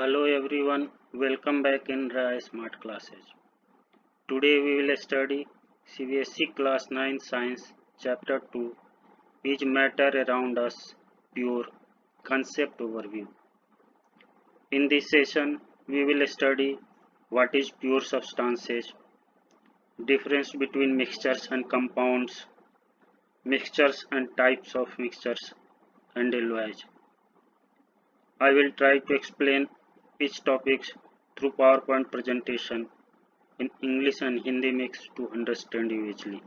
Hello everyone, welcome back in Rai Smart Classes. Today we will study CBSE Class 9 Science Chapter 2 Is Matter Around Us Pure Concept Overview. In this session we will study what is pure substances, difference between mixtures and compounds, mixtures and types of mixtures, and alloys. I will try to explain each topic through PowerPoint presentation in English and Hindi mix to understand you easily.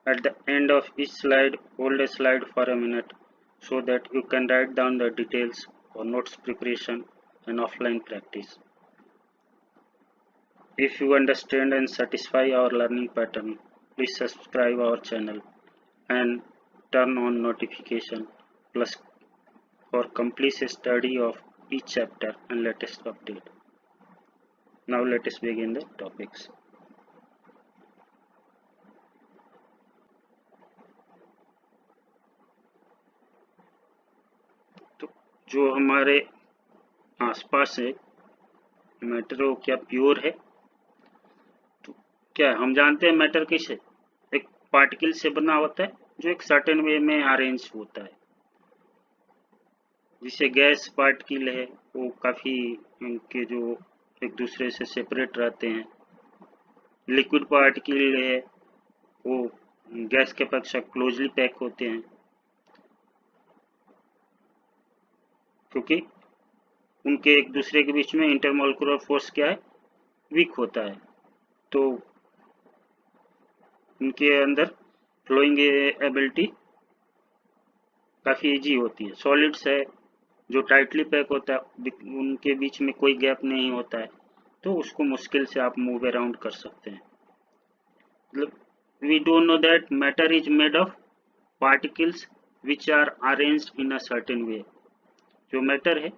At the end of each slide, hold a slide for a minute so that you can write down the details for notes preparation and offline practice. If you understand and satisfy our learning pattern, please subscribe our channel and turn on notification plus for complete study of each chapter and latest update. Now let us begin the topics. तो जो हमारे आसपास है matter वो क्या pure है? तो क्या हम जानते हैं मैटर किससे? एक पार्टिकल से बना होता है जो एक सर्टेन वे में अरेंज होता है। जिसे गैस पार्टिकल है वो काफी उनके जो एक दूसरे से सेपरेट रहते हैं। लिक्विड पार्टिकल है वो गैस के अपेक्षा क्लोजली पैक होते हैं क्योंकि उनके एक दूसरे के बीच में इंटरमोलिकुलर फोर्स क्या है, वीक होता है, तो उनके अंदर फ्लोइंग एबिलिटी काफी इजी होती है। सॉलिड्स है जो टाइटली पैक होता है, उनके बीच में कोई गैप नहीं होता है, तो उसको मुश्किल से आप मूव अराउंड कर सकते हैं। मतलब we don't know that matter is made of particles which are arranged in a certain way. जो मैटर है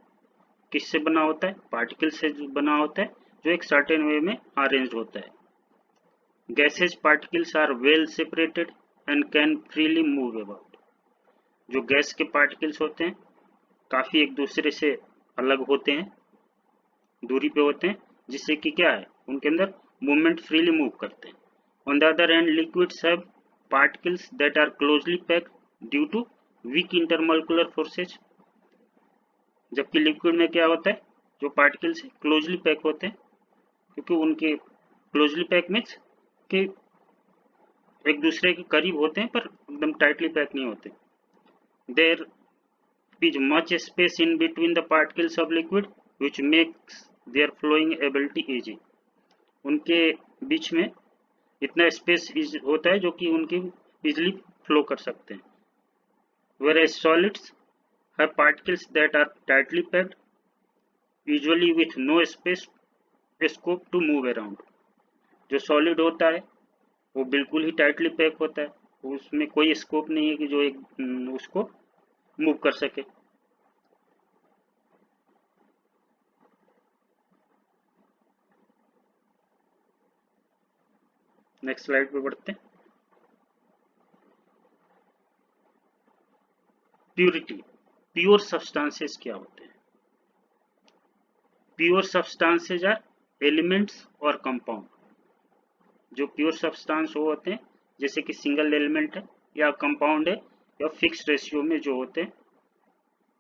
किससे बना होता है? पार्टिकल से बना होता है जो एक सर्टेन वे में अरेंज होता है। Gases particles are well separated and can freely move about. जो गैस के पार्टिकल्स होते हैं काफी एक दूसरे से अलग होते हैं, दूरी पे होते हैं, जिससे कि क्या है उनके अंदर मूवमेंट फ्रीली मूव करते हैं। On the other hand liquids have particles that are closely packed due to weak intermolecular forces. जबकि लिक्विड में क्या होता है, जो पार्टिकल्स क्लोजली पैक होते हैं क्योंकि उनके क्लोजली पैक मीन्स कि एक दूसरे के करीब होते हैं पर एकदम टाइटली पैक नहीं होते। There is much space in between the particles of liquid which makes their flowing ability easy. उनके बीच में इतना स्पेस होता है जो कि उनकी इजीली फ्लो कर सकते हैं। Whereas solids have particles that are tightly packed, usually with no space scope to move around. जो सॉलिड होता है वो बिल्कुल ही टाइटली पैक होता है, उसमें कोई स्कोप नहीं है कि जो एक उसको मूव कर सके। नेक्स्ट स्लाइड पे बढ़ते हैं। प्योरिटी, प्योर सब्सटेंसेस क्या होते हैं? प्योर सब्सटेंसेस आर एलिमेंट्स और कंपाउंड। जो प्योर सब्सटेंस वो होते हैं जैसे कि सिंगल एलिमेंट है या कंपाउंड है या फिक्स रेशियो में जो होते हैं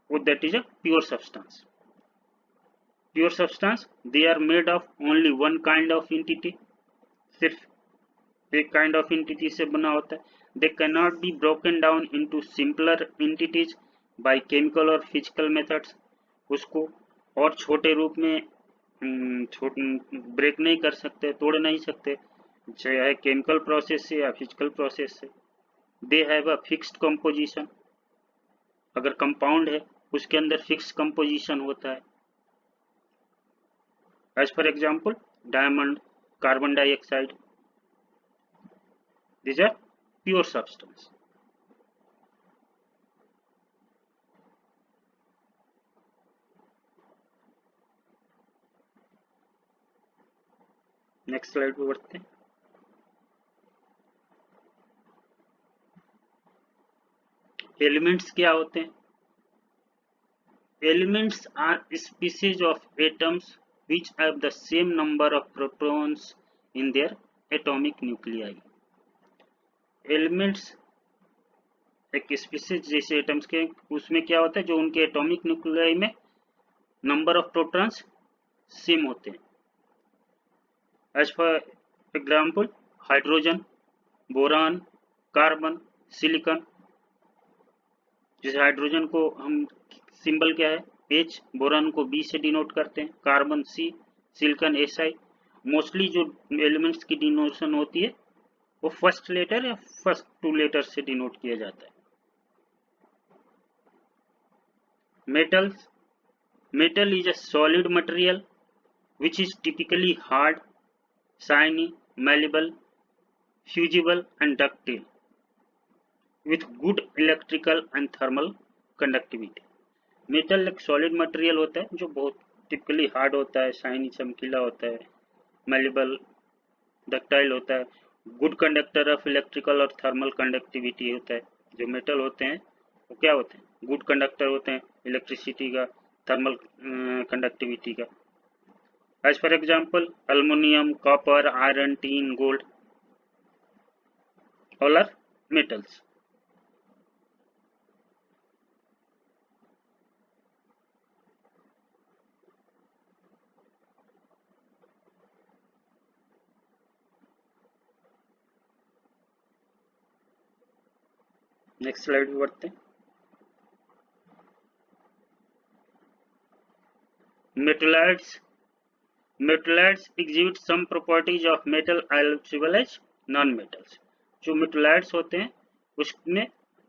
वो that is a pure substance. Pure substance they are made of only one kind of entity, सिर्फ एक काइंड ऑफ एंटिटी से बना होता है। They can not be broken down into simpler entities by chemical और फिजिकल मेथड्स। उसको और छोटे रूप में ब्रेक नहीं कर सकते, तोड़ नहीं सकते, चाहे केमिकल प्रोसेस से या फिजिकल प्रोसेस से। They have a fixed composition. अगर कंपाउंड है उसके अंदर फिक्स कंपोजिशन होता है। As for example diamond, carbon dioxide, these are pure substance. Next slide पे बढ़ते हैं। एलिमेंट्स क्या होते हैं? Elements are species of atoms which have the same number of protons in their atomic nuclei. Elements एक species जैसे atoms के उसमें क्या होता है, जो उनके एटॉमिक न्यूक्लियाई में नंबर ऑफ प्रोटॉन्स सेम होते हैं. As for example hydrogen, boron, carbon, silicon. जैसे हाइड्रोजन को हम सिंबल क्या है H, बोरान को B से डिनोट करते हैं, carbon C, silicon SI. Mostly जो एलिमेंट्स की डिनोशन होती है वो फर्स्ट लेटर या फर्स्ट 2 लेटर से डिनोट किया जाता है. Metals. Metal is a solid material which is typically hard, shiny, malleable, fusible and ductile with good electrical and thermal conductivity. Metal एक सॉलिड मटेरियल होता है जो बहुत टिपिकली हार्ड होता है, शाइनी चमकीला होता है, मेलेबल डक्टाइल होता है, गुड कंडक्टर ऑफ इलेक्ट्रिकल और थर्मल कंडक्टिविटी होता है. जो मेटल होते हैं वो क्या होते हैं, गुड कंडक्टर होते हैं इलेक्ट्रिसिटी का, थर्मल कंडक्टिविटी का. As for example aluminium, copper, iron, tin, gold, all are metals. Next slide पे बढ़ते हैं. Metalloids. Metalloids exhibit some properties of metal as well as non-metals. जो मेटलॉइड्स होते हैं उसमें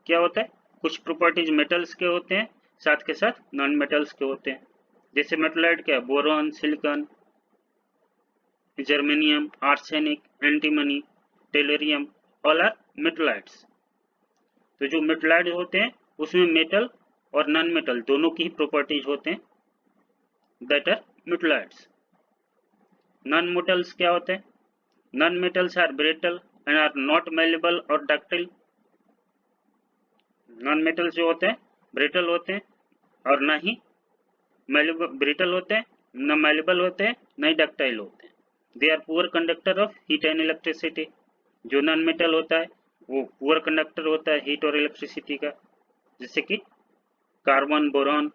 क्या होता है, कुछ प्रॉपर्टीज मेटल्स के होते हैं साथ के साथ नॉन मेटल्स के होते हैं. जैसे मेटलॉइड क्या है, boron, silicon, germanium, arsenic, antimony, tellurium, all are metalloids. तो जो मेटलॉइड होते हैं उसमें मेटल और नॉन मेटल दोनों की ही प्रॉपर्टीज होते हैं, that are metalloids. Non metals क्या होते हैं, non metals are brittle and are not malleable और डक्टाइल. नॉन मेटल्स जो होते हैं ब्रिटल होते हैं और ना ही ब्रिटल होते हैं, न मेलेबल होते हैं, न ही डक्टाइल होते हैं. They are poor conductor of heat and electricity. जो नॉन मेटल होता है वो पुअर कंडक्टर होता है हीट और इलेक्ट्रिसिटी का, जैसे कि carbon, boron,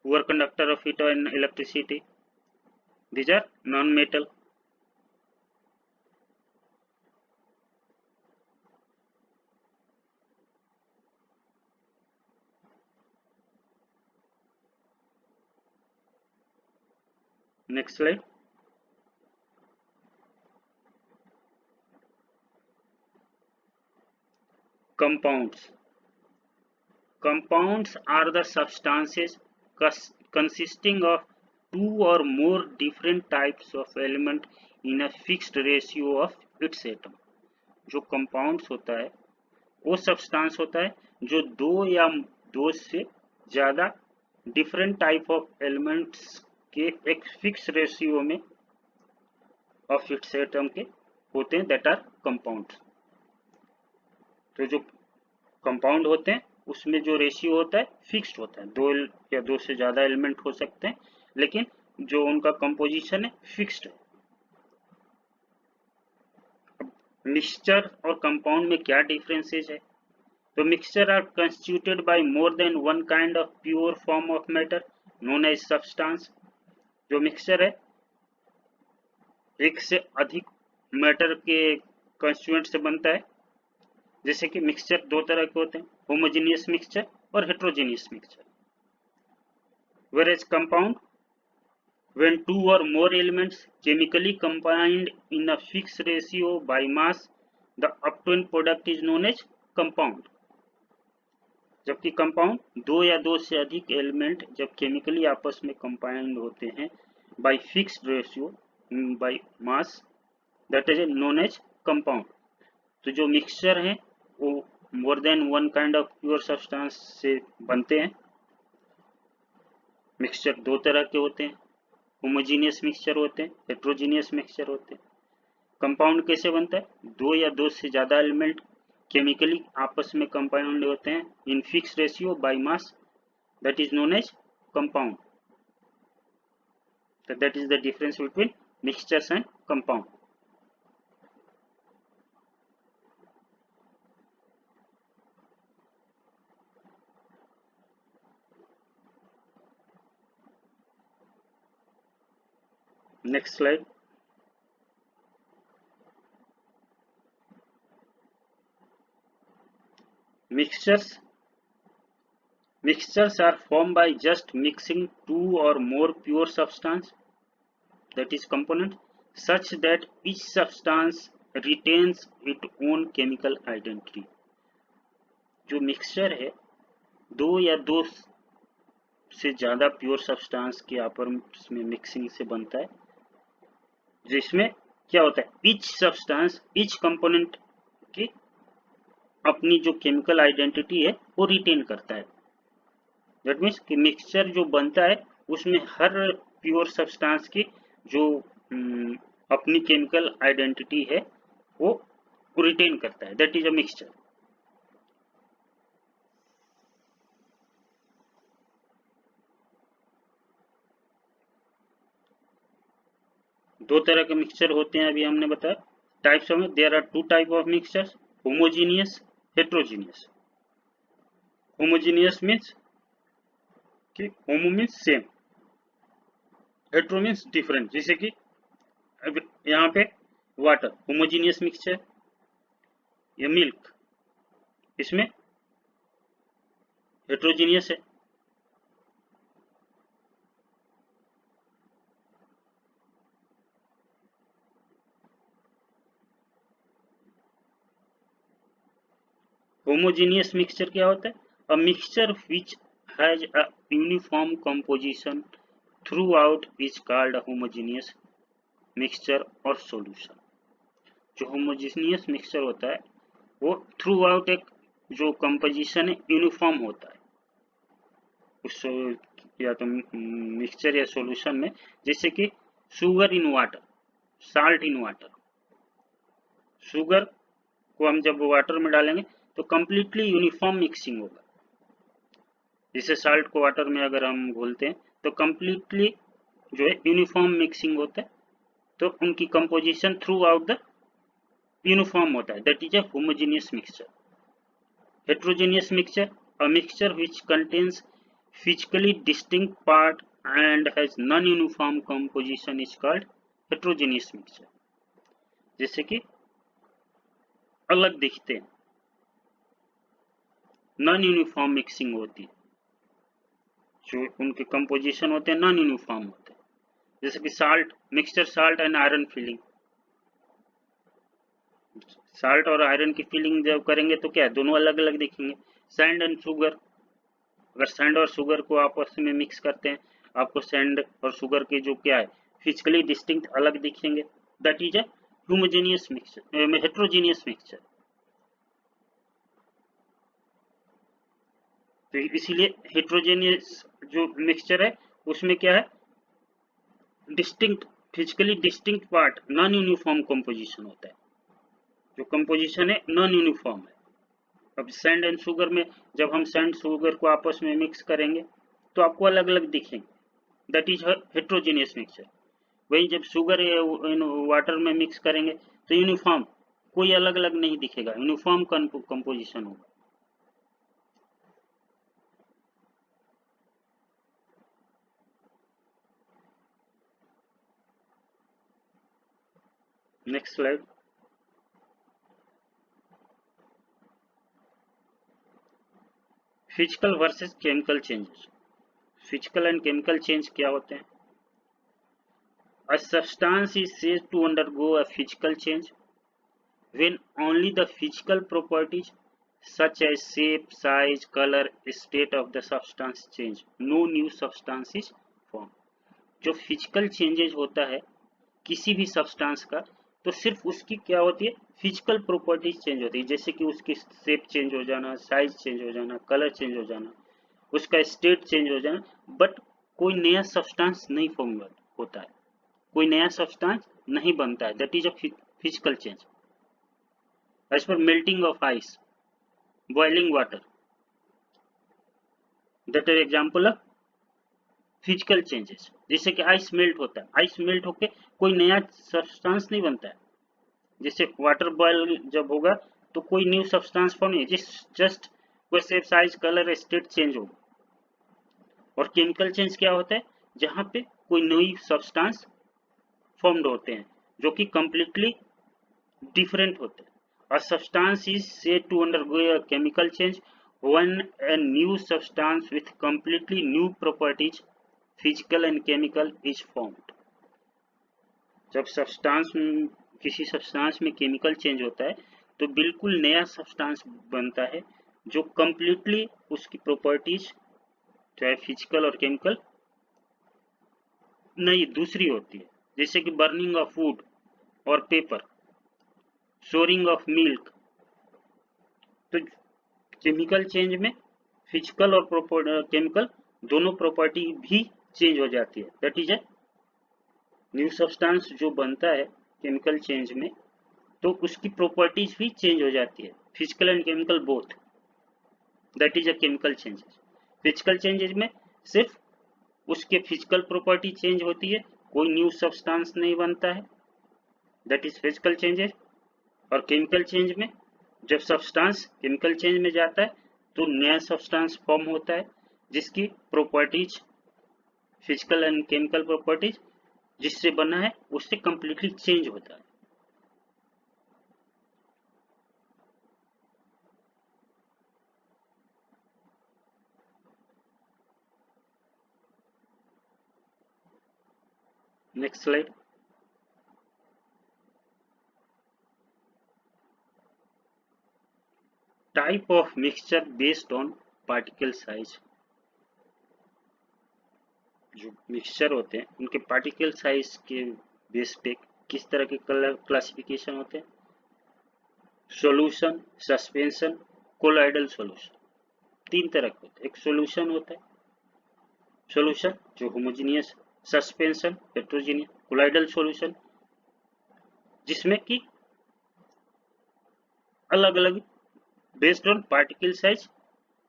poor conductor of heat and electricity. These are non-metal. Next slide. Compounds. Compounds are the substances consisting of two or more different types of element in a fixed ratio of its atom. जो compounds होता है वो substance होता है जो दो या दो से ज़्यादा different type of elements के एक fixed ratio में of its atom के होते हैं, that are compounds. तो जो compound होते हैं उसमें जो रेशियो होता है फिक्स्ड होता है, दो या दो से ज़्यादा एलिमेंट हो सकते हैं लेकिन जो उनका कंपोजिशन है फिक्स्ड है. मिक्सचर और कंपाउंड में क्या डिफरेंसेस है, तो mixture are constituted by more than one kind of pure form of matter known as substance. जो मिक्सचर है एक से अधिक मैटर के कंस्टिट्यूएंट से बनता है. जैसे कि मिक्सचर दो तरह के होते हैं, होमोजेनियस मिक्सचर और heterogeneous mixture. whereas compound, when two or more elements chemically combined in a fixed ratio by mass, the obtained product is known as compound. जबकि कंपाउंड दो या दो से अधिक एलिमेंट जब केमिकली आपस में कंबाइंड होते हैं by fixed ratio by mass, that is known as compound. तो जो मिक्सचर हैं वो more than one kind of pure substance से बनते हैं. मिक्सचर दो तरह के होते हैं, होमोजीनियस मिक्सचर होते हैं, हेट्रोजीनियस मिक्सचर होते हैं. कंपाउंड कैसे बनता है, दो या दो से ज़्यादा एलिमेंट केमिकली आपस में कंपाउंड होते हैं in fix ratio by mass, that is known as compound. So that is the difference between mixtures and compound. Next slide. Mixtures are formed by just mixing two or more pure substance, that is component, such that each substance retains its own chemical identity. जो mixture है दो या दो से ज़्यादा pure substance के आपस में मिक्सिंग से बनता है, जिसमें क्या होता है, ईच सब्सटेंस ईच कंपोनेंट की अपनी जो केमिकल आइडेंटिटी है वो रिटेन करता है। दैट मीन्स कि मिक्सचर जो बनता है उसमें हर प्योर सब्सटेंस की जो अपनी केमिकल आइडेंटिटी है वो रिटेन करता है, दैट इज अ मिक्सचर। दो तरह के मिक्सचर होते हैं, अभी हमने बताया टाइप्स में। There are two type of mixtures, homogeneous, heterogeneous. Homogeneous means कि homo means same, hetero means different. जैसे कि अब यहाँ पे वाटर होमोजीनियस मिक्सचर, या मिल्क इसमें हेट्रोजीनियस है। होमोजीनियस मिक्सचर क्या होता है? A mixture which has a uniform composition throughout is called a homogeneous mixture और सॉल्यूशन। जो होमोजीनियस मिक्सचर होता है वो थ्रू आउट एक जो कंपोजिशन है यूनिफॉर्म होता है उस या तो मिक्सचर या सॉल्यूशन में। जैसे कि sugar in water, salt in water. Sugar को हम जब वाटर में डालेंगे तो कंप्लीटली यूनिफॉर्म मिक्सिंग होगा। जैसे साल्ट को वाटर में अगर हम घोलते हैं तो कंप्लीटली जो है यूनिफॉर्म मिक्सिंग होता है, तो उनकी composition through out the uniform होता है, that is a homogeneous mixture. Heterogeneous mixture, a mixture which contains physically distinct part and has non-uniform composition is called heterogeneous mixture। जैसे कि अलग दिखते हैं, नॉन यूनिफॉर्म मिक्सिंग होती है, जो उनके कंपोजिशन होते हैं नॉन यूनिफॉर्म होते हैं। जैसे कि salt mixture, salt and iron filling. Salt और आयरन की फिलिंग जब करेंगे तो क्या है, दोनों अलग अलग दिखेंगे। सैंड एंड शुगर, अगर सैंड और शुगर को आपस में मिक्स करते हैं, आपको सैंड और शुगर के जो क्या है फिजिकली डिस्टिंक्ट अलग दिखेंगे, that is a homogeneous mixture, heterogeneous mixture. तो इसीलिए हेट्रोजेनियस जो मिक्सचर है उसमें क्या है, distinct physically distinct part, non uniform composition होता है, जो कंपोजिशन है नॉन यूनिफॉर्म है। अब सैंड एंड शुगर में जब हम सैंड शुगर को आपस में मिक्स करेंगे तो आपको अलग अलग दिखेंगे, दैट इज हेट्रोजेनियस मिक्सचर। वही जब शुगर वाटर में मिक्स करेंगे तो यूनिफॉर्म, कोई अलग अलग नहीं दिखेगा, यूनिफॉर्म कंपोजिशन होगा। Next slide. Physical versus chemical changes. Physical and chemical change क्या होते हैं? A substance is said to undergo a physical change when only the physical properties such as shape, size, color, state of the substance change. No new substance is formed. जो physical changes होता है किसी भी substance का, तो सिर्फ उसकी क्या होती है, फिजिकल प्रॉपर्टीज चेंज होती है। जैसे कि उसकी शेप चेंज हो जाना, साइज चेंज हो जाना, कलर चेंज हो जाना, उसका स्टेट चेंज हो जाना, बट कोई नया सब्सटेंस नहीं फॉर्म होता है, कोई नया सब्सटेंस नहीं बनता है, that is a physical change. As per melting of ice, boiling water, that are example of physical changes. जैसे कि आइस मेल्ट होता है, आइस मेल्ट होके कोई नया सब्सटेंस नहीं बनता है। जैसे वाटर बॉयल जब होगा तो कोई न्यू सब्सटेंस फॉर्म नहीं, जस्ट कोई shape size colour state change होगा। और केमिकल चेंज क्या होता है, जहां पे कोई नई सब्सटेंस फॉर्म्ड होते हैं जो कि कंप्लीटली डिफरेंट होते हैं। A substance is said to undergo a chemical change when a new substance with completely new properties, physical and chemical, is formed. जब सब्सटेंस किसी सब्सटेंस में केमिकल चेंज होता है तो बिल्कुल नया सब्सटेंस बनता है जो कंप्लीटली उसकी प्रॉपर्टीज चाहे फिजिकल और केमिकल नई दूसरी होती है। जैसे कि बर्निंग ऑफ वुड और पेपर, स्टोरिंग ऑफ मिल्क। तो केमिकल चेंज में फिजिकल और केमिकल दोनों प्रॉपर्टी भी चेंज हो जाती है। That is a new substance जो बनता है केमिकल चेंज में, तो उसकी प्रॉपर्टीज भी चेंज हो जाती है, physical and chemical both. That is a chemical changes. Physical changes में सिर्फ उसके फिजिकल प्रॉपर्टी चेंज होती है, कोई न्यू सब्सटेंस नहीं बनता है, दैट इज फिजिकल चेंजेस। और केमिकल चेंज में जब सब्सटेंस केमिकल चेंज में जाता है तो नया सब्सटेंस फॉर्म होता है जिसकी properties physical and chemical properties जिससे बना है उससे कंप्लीटली चेंज होता है। Next slide. Type of mixture based on particle size. जो मिक्सचर होते हैं उनके पार्टिकल साइज के बेस पे किस तरह के कलर क्लासिफिकेशन होते हैं। सॉल्यूशन, सस्पेंशन, कोलॉइडल सॉल्यूशन, तीन तरह के होते हैं। एक सॉल्यूशन होता है, सॉल्यूशन जो homogeneous, suspension heterogeneous, colloidal solution जिसमें कि अलग अलग based on particle size.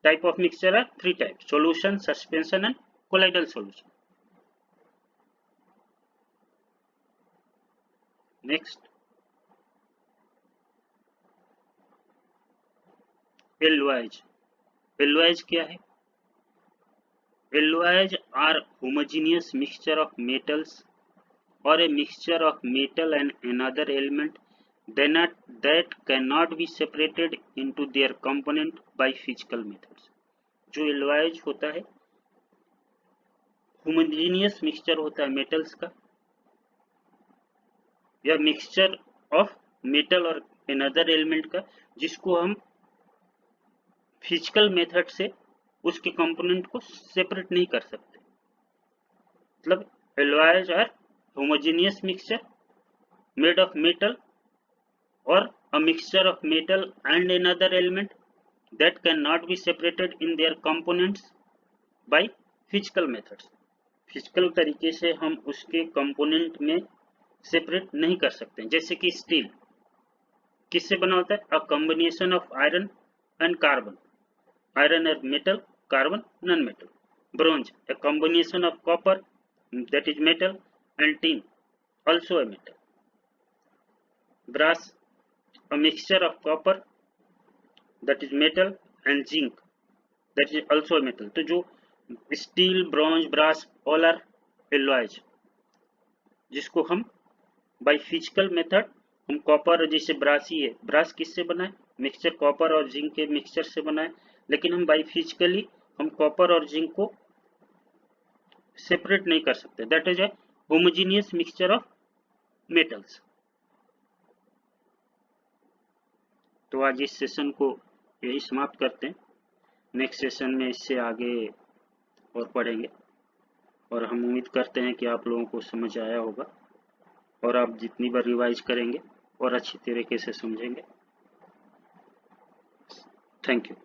Type of mixture are three types: solution, suspension and colloidal solution. Next, alloys. Alloys क्या है? Alloys are homogeneous mixture of metals or a mixture of metal and another element that cannot be separated into their component by physical methods. जो alloys होता है homogeneous mixture होता है metals का या mixture of metal और another element का, जिसको हम फिजिकल मेथड से उसके कंपोनेंट को सेपरेट नहीं कर सकते। मतलब alloys are homogeneous mixture made of metal और a mixture of metal and another element that can not be separated in their components by physical methods. Physical तरीके से हम उसके कंपोनेंट में सेपरेट नहीं कर सकते। जैसे कि स्टील किससे बना होता है? A combination of iron and carbon, iron and metal, carbon non metal. Bronze a combination of copper that is metal and tin also a metal. Brass a mixture of copper that is metal and zinc that is also a metal. तो जो steel, bronze, brass all are alloys जिसको हम by physical method हम copper, जैसे ब्रासी है, brass किससे बना है? मिक्सचर कॉपर और जिंक के मिक्सचर से बना है, लेकिन हम बाय फिजिकली हम कॉपर और जिंक को सेपरेट नहीं कर सकते। That is a homogeneous mixture of metals. तो आज इस सेशन को यही समाप्त करते हैं। नेक्स्ट सेशन में इससे आगे और पढ़ेंगे और हम उम्मीद करते हैं कि आप लोगों को समझ आया होगा और आप जितनी बार रिवाइज करेंगे और अच्छी तरीके से समझेंगे। Thank you.